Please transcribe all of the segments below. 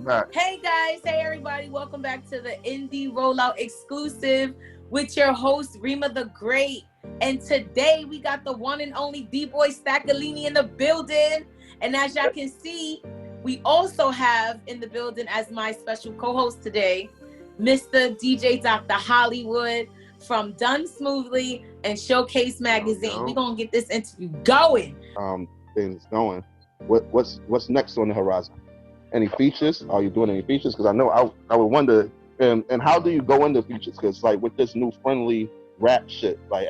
back. Hey guys, hey everybody, welcome back to the Indie Rollout exclusive with your host Rema the Great. And today we got the one and only D Boy Stackalini in the building. And as y'all can see, we also have in the building as my special co-host today, Mr. DJ Dr. Hollywood from Done Smoothly and Showcase Magazine. We're gonna get this interview going. Things going. What's next on the horizon? Any features? Are you doing any features? Because I know I would wonder, and how do you go into features? Because like with this new friendly rap shit, like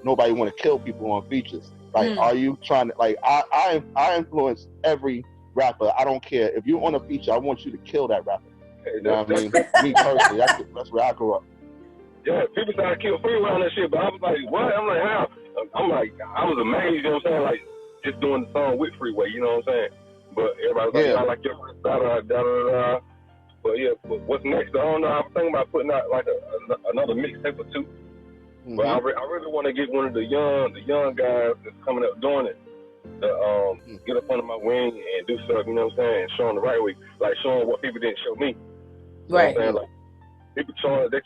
nobody want to kill people on features. Like, are you trying to, like, I influence every rapper. I don't care if you're on a feature. I want you to kill that rapper. You know what I mean? Me personally, that's where I grew up. Yeah, people try to kill Freeway on that shit, but I was like, what? I'm like, how? I'm like, I was amazed, you know what I'm saying? Like, just doing the song with Freeway, you know what I'm saying? But everybody's like, I like your da-da-da-da-da. But yeah, what's next? I don't know. I'm thinking about putting out like another mixtape or two. Mm-hmm. But I really want to get one of the young guys that's coming up doing it to get up under my wing and do stuff, you know what I'm saying? And show them the right way. Like showing what people didn't show me. You right. Know what I'm saying? Like, people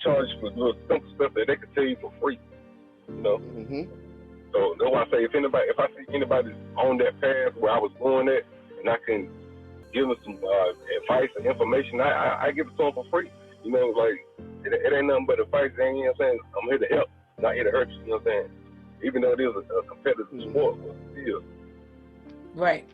charge for little simple stuff that they could tell you for free, you know. Mm-hmm. So that's why I say if I see anybody on that path where I was going at, and I can give them some advice and information, I give it to them for free. You know, like it ain't nothing but advice. You know what I'm saying? I'm here to help, not here to hurt you. You know what I'm saying? Even though it is a competitive sport, but still. Right.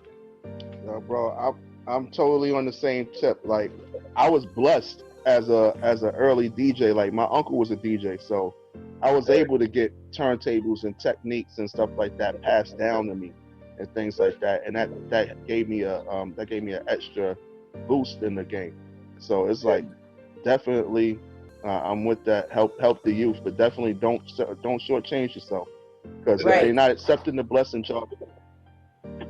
Bro, I'm totally on the same tip. Like I was blessed as an early DJ. Like my uncle was a DJ, so I was able to get turntables and techniques and stuff like that passed down to me and things like that, and that gave me an extra boost in the game. So it's like definitely I'm with that. Help the youth, but definitely don't shortchange yourself, because if they're not accepting the blessing, charge them.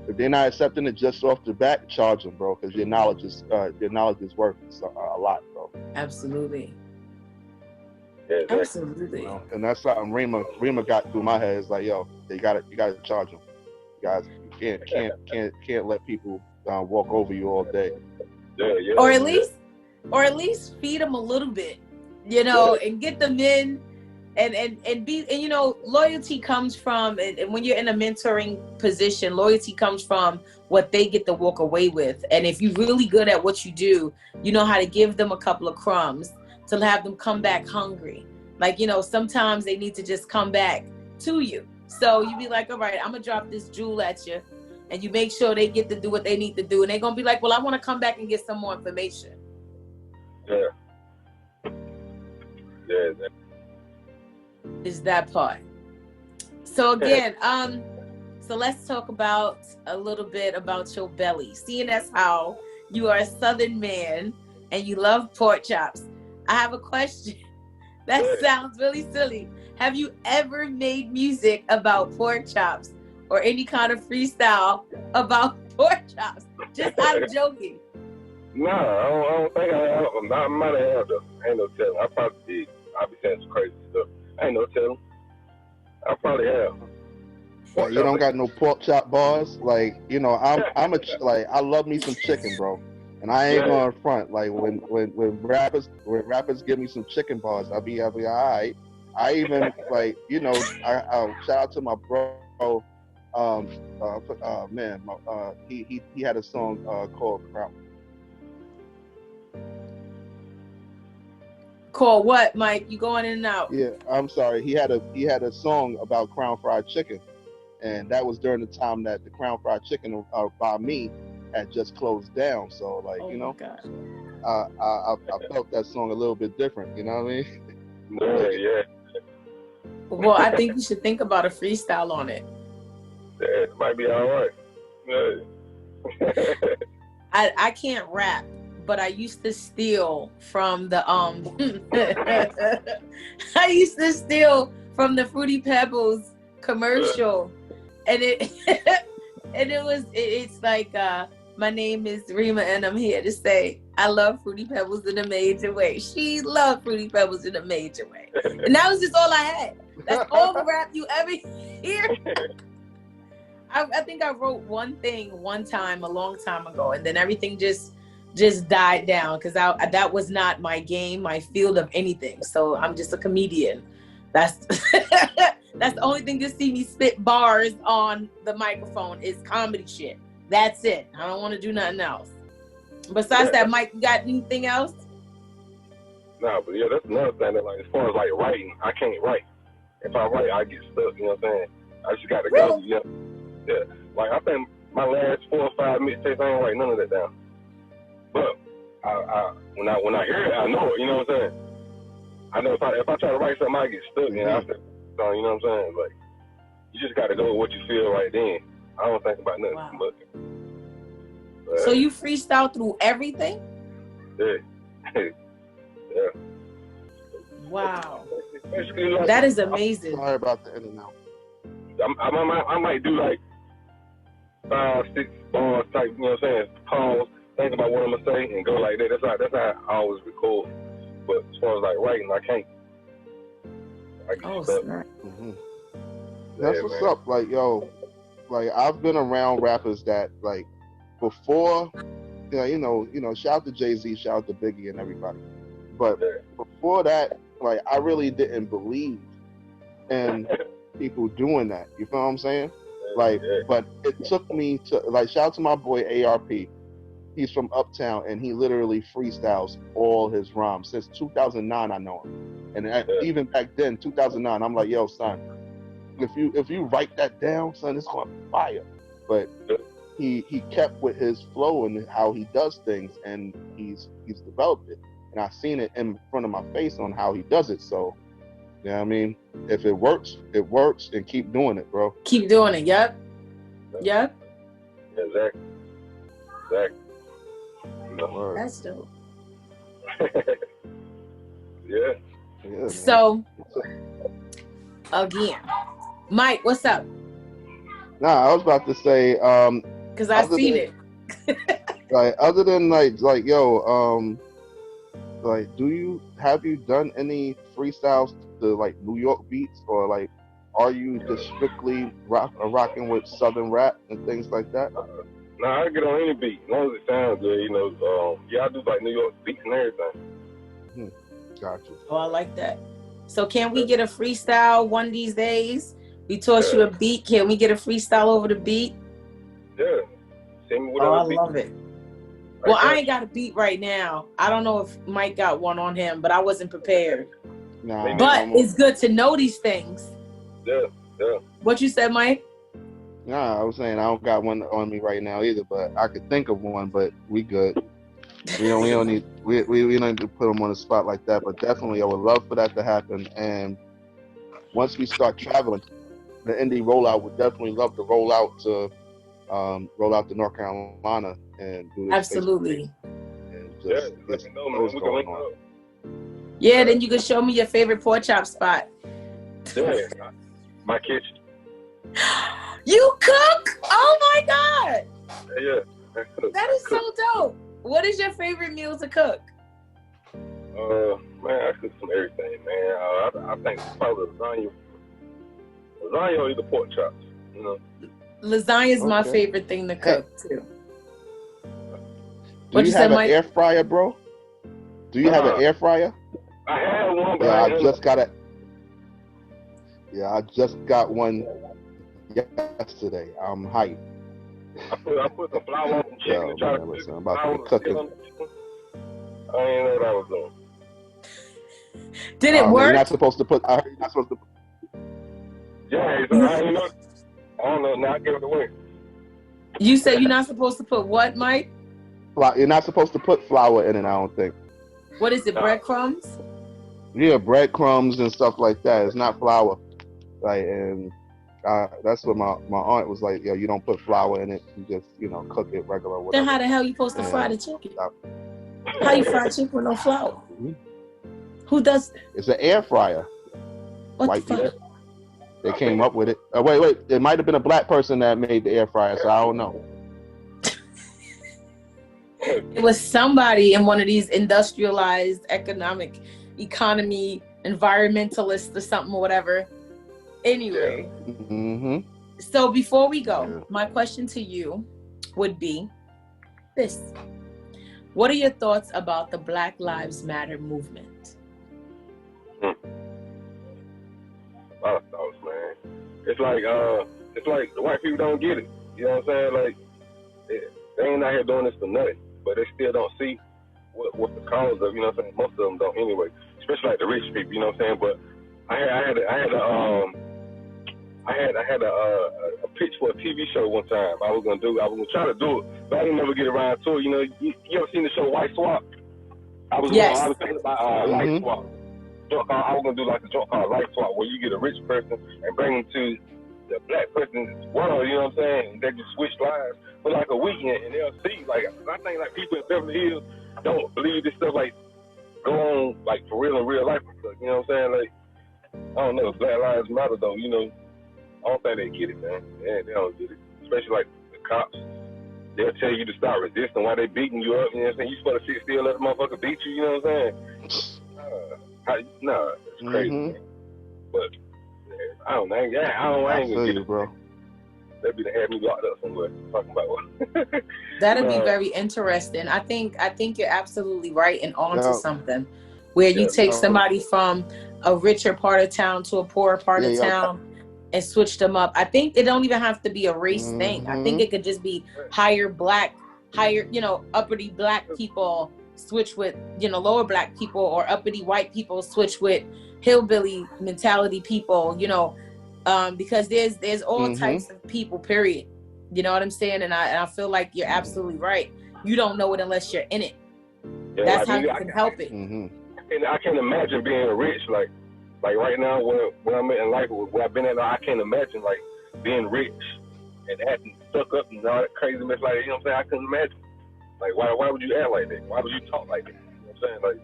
If they're not accepting it just off the bat, charge them, bro, because your knowledge is worth a lot, bro. Absolutely. Yeah, absolutely. You know, and that's something Rema got through my head. It's like, yo, you gotta charge them. You guys can't let people walk over you all day. Yeah. Or at least feed them a little bit, you know, and get them in. And you know, loyalty comes from, and when you're in a mentoring position, loyalty comes from what they get to walk away with. And if you're really good at what you do, you know how to give them a couple of crumbs to have them come back hungry. Like, you know, sometimes they need to just come back to you. So you be like, all right, I'm gonna drop this jewel at you, and you make sure they get to do what they need to do. And they're gonna be like, well, I want to come back and get some more information. Yeah. Is that part. So again, so let's talk about a little bit about your belly. Seeing as how you are a Southern man and you love pork chops, I have a question that sounds really silly. Have you ever made music about pork chops or any kind of freestyle about pork chops? Just out of joking. No, I don't think I have. I might have though. Ain't no telling. I probably did. I'll be saying some crazy stuff. Ain't no telling. I probably have. Yeah, you don't got no pork chop bars, like, you know. I love me some chicken, bro, and I ain't going front. Like when rappers give me some chicken bars, I'll be all right. I even like, you know, I shout out to my bro. He had a song called Crown. Call what, Mike? You going in and out? Yeah, I'm sorry. He had a song about Crown Fried Chicken, and that was during the time that the Crown Fried Chicken by me had just closed down. So like, you know, I felt that song a little bit different. You know what I mean? Yeah. Well, I think you should think about a freestyle on it. Yeah, it might be all right. Yeah. I can't rap, but I used to steal from the I used to steal from the Fruity Pebbles commercial, and it's like my name is Rema and I'm here to say I love Fruity Pebbles in a major way. She loved Fruity Pebbles in a major way, and that was just all I had. That's all the rap you ever hear. I think I wrote one thing one time a long time ago, and then everything just just died down because that was not my game, my field of anything. So I'm just a comedian. That's that's the only thing to see me spit bars on the microphone is comedy shit. That's it. I don't want to do nothing else. Besides that, Mike, you got anything else? Nah, but yeah, that's another thing. That, like, as far as like writing, I can't write. If I write, I get stuck. You know what I'm saying? I just got to go. Really? Yeah. Like I think my last 4 or 5 mixtapes, I ain't write none of that down. But when I hear it, I know it. You know what I'm saying? I know if I try to write something, I get stuck. You know what I'm saying? Like you just got to go with what you feel right then. I don't think about nothing. Wow. But So you freestyle through everything? Yeah. Yeah. Wow. Like, That is amazing. Sorry about the in and out. I might do like 5, 6 bars type, you know what I'm saying? Pause, think about what I'm gonna say, and go like that. That's how I always record. But as far as like writing, I can't. Snap. Mm-hmm. That's what's up. Like, yo, like I've been around rappers that like before, you know, shout out to Jay-Z, shout out to Biggie and everybody. But before that, like I really didn't believe in people doing that. You feel what I'm saying? Like, but it took me to like shout out to my boy ARP. He's from Uptown and he literally freestyles all his rhymes since 2009. I know him, and even back then, 2009, I'm like, yo, son, if you write that down, son, it's gonna fire. But he kept with his flow and how he does things, and he's developed it. And I've seen it in front of my face on how he does it. So, you know what I mean? If it works, and keep doing it, bro. Keep doing it. Yep. Exactly. No. That's dope. Yeah. So, again, Mike, what's up? Nah, I was about to say, because I've seen it. Like, other than like, yo, like, have you done any freestyles to like New York beats, or like, are you just strictly rocking with Southern rap and things like that? Nah, I get on any beat as long as it sounds good. You know, I do like New York beats and everything. Gotcha. Oh, I like that. So, can we get a freestyle one of these days? We toss you a beat. Can we get a freestyle over the beat? Yeah. Send me whatever beat. I love it. Well, I ain't got a beat right now. I don't know if Mike got one on him, but I wasn't prepared. Nah, but it's good to know these things. Yeah. What you said, Mike? Nah, I was saying I don't got one on me right now either, but I could think of one. But we good. We don't need to put them on the spot like that. But definitely, I would love for that to happen. And once we start traveling, the IndieRollOut would definitely love to roll out to North Carolina and do this. Absolutely. And just let me know, man. We can link up. Yeah, then you can show me your favorite pork chop spot. Yeah, my kitchen. You cook? Oh my God! Yeah. That is so dope. What is your favorite meal to cook? Man, I cook some everything, man. I think probably lasagna or either pork chops. You know. Lasagna is my favorite thing to cook too. Do you have an air fryer, bro? Do you have an air fryer? I had one, but I just got it. Yeah, I just got one yesterday. I'm hyped. I put some flour on some chicken and try to listen, I'm about to be cooking. I didn't know what I was doing. Did it work? You're not supposed to put. I heard you're not supposed to. Yeah, I don't know. Now I give it away. You said you're not supposed to put what, Mike? You're not supposed to put flour in it. I don't think. What is it? Breadcrumbs? Yeah, breadcrumbs and stuff like that. It's not flour. Like, and that's what my aunt was like. Yo, you don't put flour in it. You just cook it regular. Whatever. Then how the hell you supposed to fry the chicken? How you fry chicken with no flour? Mm-hmm. Who does that? It's an air fryer. What White the fuck? people. They came up with it. Wait. It might have been a black person that made the air fryer, so I don't know. It was somebody in one of these industrialized economy environmentalists or something or whatever. Anyway. Mm-hmm. So before we go, my question to you would be this. What are your thoughts about the Black Lives Matter movement? A lot of thoughts, man. It's like the white people don't get it. You know what I'm saying? Like they ain't out here doing this for nothing, but they still don't see what's the cause of. You know what I'm saying? Most of them don't anyway. Especially like the rich people. You know what I'm saying? But I had a pitch for a TV show one time. I was gonna try to do it, but I didn't never get around to it. You know, you ever seen the show White Swap? I was thinking about Light Swap. I was gonna do like a joke called Light Swap, where you get a rich person and bring them to the black person's world. You know what I'm saying? And they just switch lives for like a weekend, and they'll see. Like I think like people in Beverly Hills don't believe this stuff like go on like for real in real life and stuff. You know what I'm saying? Like I don't know. Black Lives Matter though. You know. I don't think they get it, man. They don't get it. Especially like the cops. They'll tell you to start resisting while they beating you up. You know what I'm saying? You supposed to sit still, let the motherfucker beat you. You know what I'm saying? It's crazy. Man. But I don't know. I ain't gonna get it, bro. They'd be to have me locked up somewhere. Talking about what? That'd be very interesting. I think you're absolutely right and on to something. Where you take somebody from a richer part of town to a poorer part of town. And switch them up. I think it don't even have to be a race thing. I think it could just be higher, uppity black people switch with, lower black people, or uppity white people switch with hillbilly mentality people, because there's all types of people, period. You know what I'm saying? And I feel like you're absolutely right. You don't know it unless you're in it. Yeah, that's how you can help it. And I can imagine being rich, like right now, where I'm at in life, where I've been at, I can't imagine like being rich and acting stuck up and all that craziness like that. You know what I'm saying? I couldn't imagine. Like, why would you act like that? Why would you talk like that? You know what I'm saying? Like,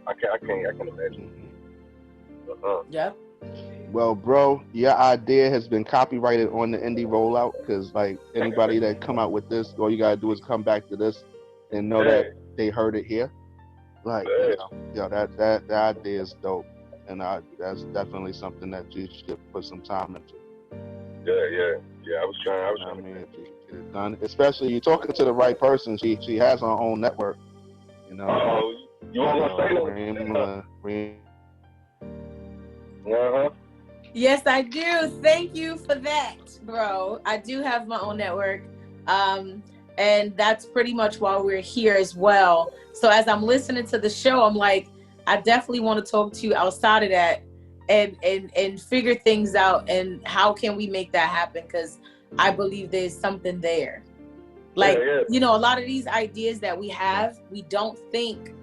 I can't imagine. Yeah. Well, bro, your idea has been copyrighted on the TheIndieRollOut, because like anybody that come out with this, all you gotta do is come back to this and know that they heard it here. Like, that idea is dope. And that's definitely something that you should put some time into. Yeah. I was trying to get it done. Especially you're talking to the right person. She has her own network. You want to say that? Yes, I do. Thank you for that, bro. I do have my own network. And that's pretty much why we're here as well. So as I'm listening to the show, I'm like, I definitely want to talk to you outside of that and figure things out, and how can we make that happen? Because I believe there's something there. Like, a lot of these ideas that we have, we don't think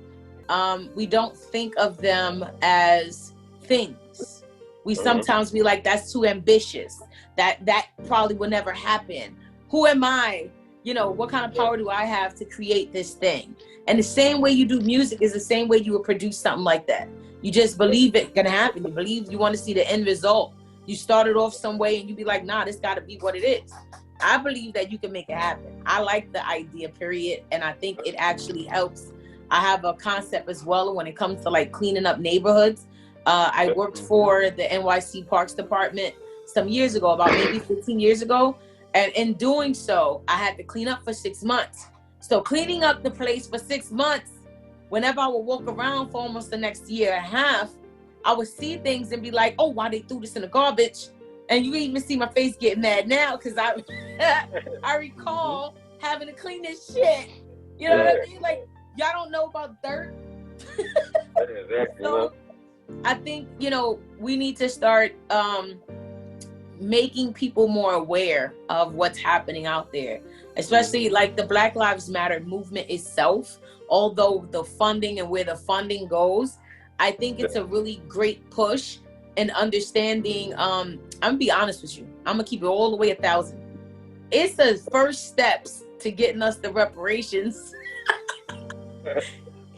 of them as things. We sometimes be like, that's too ambitious. That probably will never happen. Who am I? What kind of power do I have to create this thing? And the same way you do music is the same way you would produce something like that. You just believe it's gonna happen. You believe you want to see the end result. You started off some way and you be like, nah, this gotta be what it is. I believe that you can make it happen. I like the idea, period. And I think it actually helps. I have a concept as well when it comes to like cleaning up neighborhoods. I worked for the NYC Parks Department some years ago, about maybe 15 years ago. And in doing so, I had to clean up for 6 months. So cleaning up the place for 6 months, whenever I would walk around for almost the next year and a half, I would see things and be like, oh, why they threw this in the garbage? And you even see my face get mad now, because I recall having to clean this shit. You know what I mean? Like, y'all don't know about dirt. So I think, we need to start making people more aware of what's happening out there, especially like the Black Lives Matter movement itself. Although the funding and where the funding goes, I think it's a really great push in understanding. I'm gonna be honest with you. I'm gonna keep it all the way 1,000. It's the first steps to getting us the reparations.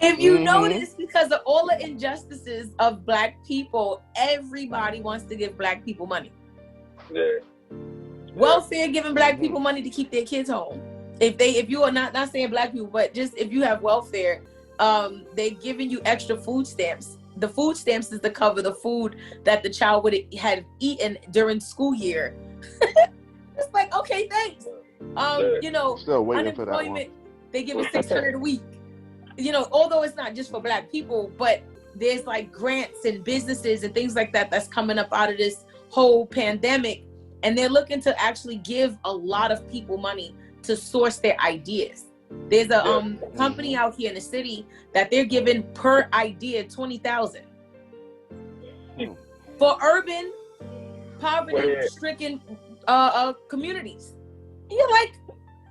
If you notice, because of all the injustices of Black people, everybody wants to give Black people money. Welfare giving Black people money to keep their kids home. If you are not saying Black people, but just if you have welfare, they're giving you extra food stamps. The food stamps is to cover the food that the child would have eaten during school year. It's like, okay, thanks. Still waiting for that one. They give it $600 a week. you know, although it's not just for Black people, but there's like grants and businesses and things like that that's coming up out of this whole pandemic, and they're looking to actually give a lot of people money to source their ideas. There's a company out here in the city that they're giving per idea $20,000 for urban poverty-stricken communities. And you're like,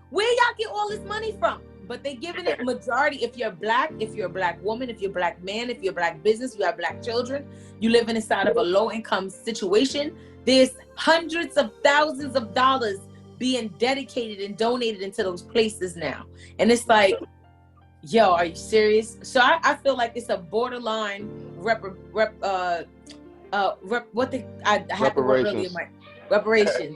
where y'all get all this money from? But they giving it majority. If you're Black, if you're a Black woman, if you're a Black man, if you're a Black business, you have Black children, you live inside of a low-income situation, there's hundreds of thousands of dollars being dedicated and donated into those places now. And it's like, yo, are you serious? So I feel like it's a borderline reparations,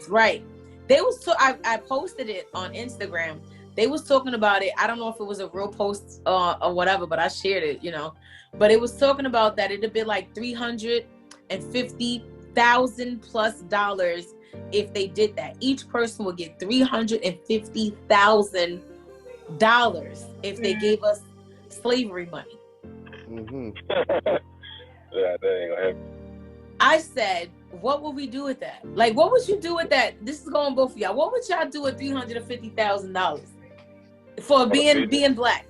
right? They was I posted it on Instagram. They was talking about it. I don't know if it was a real post or whatever, but I shared it, you know. But it was talking about that it'd be like $350,000+ if they did that. Each person would get $350,000 if they gave us slavery money. Yeah, that ain't gonna happen. I said, what would we do with that? Like, what would you do with that? This is going both of y'all. What would y'all do with $350,000 for being Black?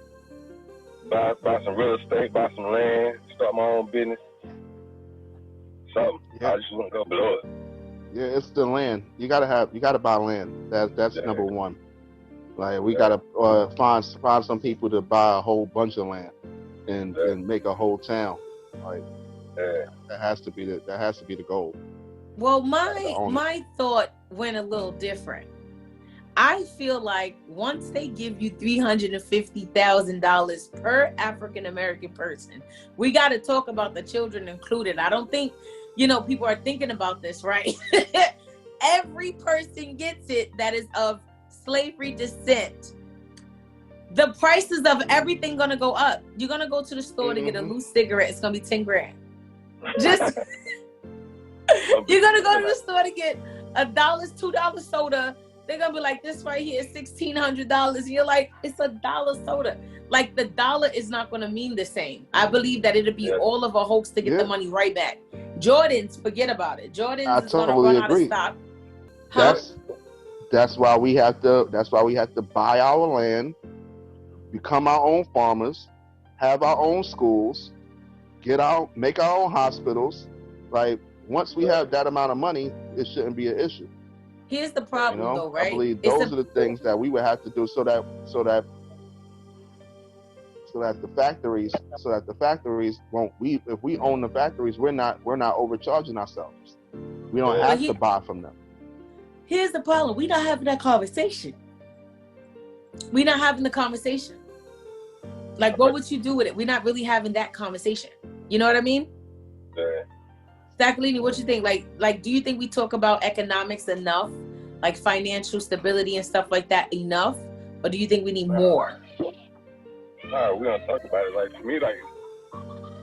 Buy some real estate, buy some land, start my own business. Something. I just wouldn't go below it. Yeah, it's the land. You gotta buy land. That's number one. Like, we gotta find some people to buy a whole bunch of land and make a whole town. Like, that has to be the goal. Well, my thought went a little different. I feel like once they give you $350,000 per African American person, we got to talk about the children included. I don't think, you know, people are thinking about this, right? Every person gets it that is of slavery descent. The prices of everything gonna go up. You're gonna go to the store to get a loose cigarette. It's gonna be $10,000. Just you're gonna go to the store to get $2 soda. They're gonna be like, this right here is $1,600. You're like, it's $1 soda. Like, the dollar is not gonna mean the same. I believe that it'll be all of a hoax to get the money right back. Jordans, forget about it. Jordans is gonna run out of stock. That's why we have to buy our land, become our own farmers, have our own schools, make our own hospitals. Like, once we have that amount of money, it shouldn't be an issue. Here's the problem, though, right? I believe those are the things that we would have to do so that the factories won't. If we own the factories, we're not overcharging ourselves. We don't have to buy from them. Here's the problem: we're not having that conversation. We're not having the conversation. Like, what would you do with it? We're not really having that conversation. You know what I mean? Yeah. Stackalini, what you think? Like, do you think we talk about economics enough, like financial stability and stuff like that enough, or do you think we need more? No, we don't talk about it. Like, for me, like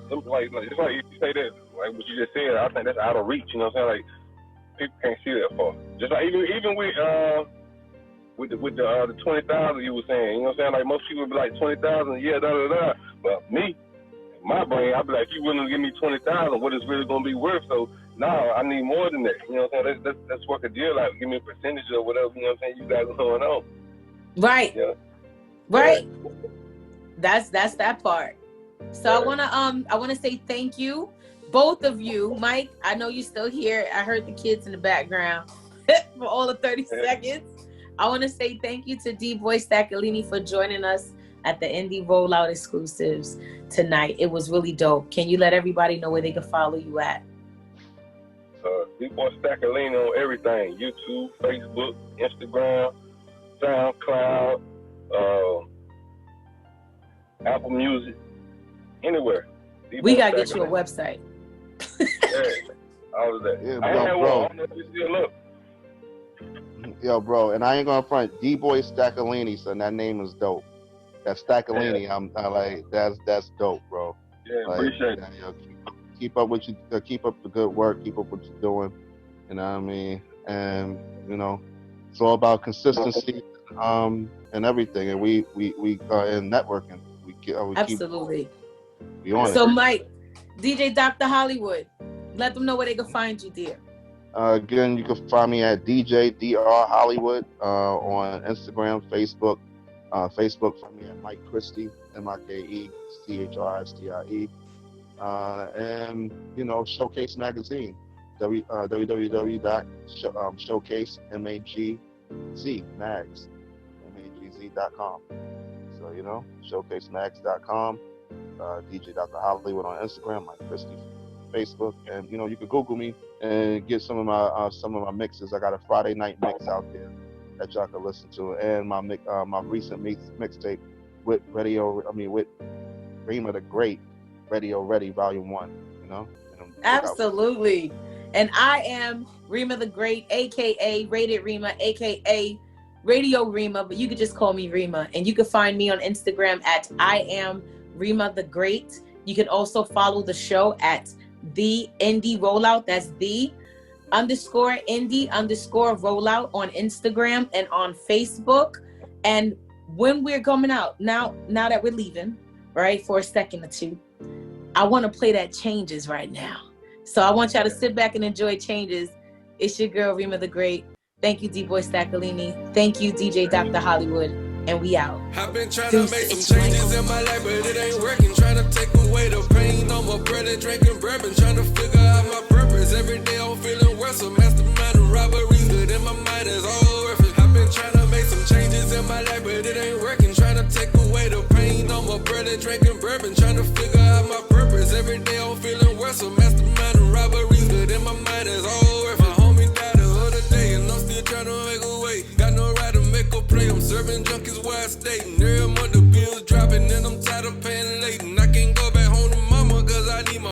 just like you say that, like what you just said, I think that's out of reach. You know what I'm saying? Like, people can't see that far. Just like even with the 20,000 you were saying, you know what I'm saying? Like, most people would be like 20,000, yeah, da da da. But me, my brain, I'd be like, you willing to give me 20,000, what it's really gonna be worth? So no, I need more than that. You know what I'm saying? Let's work a deal out. Give me a percentage or whatever. You know what I'm saying? You guys are going on. Right. Yeah. Right. Yeah. That's that part. So I wanna say thank you, both of you. Mike, I know you're still here. I heard the kids in the background for all the 30 seconds. I want to say thank you to D Boy Stackalini for joining us at the TheIndieRollOut exclusives tonight. It was really dope. Can you let everybody know where they can follow you at? D Boy Stackalini on everything: YouTube, Facebook, Instagram, SoundCloud, Apple Music, anywhere. We gotta get you a website. All of that. Yeah, I had one. I don't know if you still up. Yo, bro, and I ain't gonna front. D Boy Stackalini, son, that name is dope. That Stackalini, I like. That's dope, bro. Yeah, like, appreciate it. Yo, keep up the good work. Keep up what you're doing. You know what I mean? And you know, it's all about consistency, and everything. And we in networking. we Absolutely. We on so it. Mike, DJ Dr. Hollywood, let them know where they can find you, dear. Again, you can find me at DJ DR Hollywood on Instagram, Facebook. Facebook, find me at Mike Christie, MikeChristie. And, Showcase Magazine, www.showcasemagz.com. So, showcasemags.com, DJ Dr. Hollywood on Instagram, Mike Christie Facebook, and you can Google me and get some of my mixes. I got a Friday night mix out there that y'all can listen to, and my recent mixtape with Rema the Great, Radio Ready Volume 1. Absolutely. And I am Rema the Great, aka Rated Rema, aka Radio Rema, but you could just call me Rema. And you can find me on Instagram at I am Rema the Great. You can also follow the show at TheIndieRollOut. That's _indie_rollout on Instagram and on Facebook. And when we're coming out, now that we're leaving, right, for a second or two, I want to play that Changes right now. So I want y'all to sit back and enjoy Changes. It's your girl, Rema the Great. Thank you, D Boy Stackalini. Thank you, DJ Dr. Hollywood. And we out. I've been trying to make some changes in my life, but it ain't working. Trying to take away the pain. No more brother drinking bourbon. Trying to figure out my purpose. Every day I'm feeling worse. A mastermind of robberies. Good in my mind is all worth it. I've been trying to make some changes in my life, but it ain't working. Trying to take away the pain. No more brother drinking bourbon. Trying to figure out my purpose. Every day I'm feeling worse. A mastermind of robberies. Good in my mind is all worth it. My homie died the other day, and I'm still trying to make a way. Got no right to make a play. I'm serving junkies where I stay. And every month the bills dropping, and I'm tired of paying late. And I can't go back home to mama, cause I need my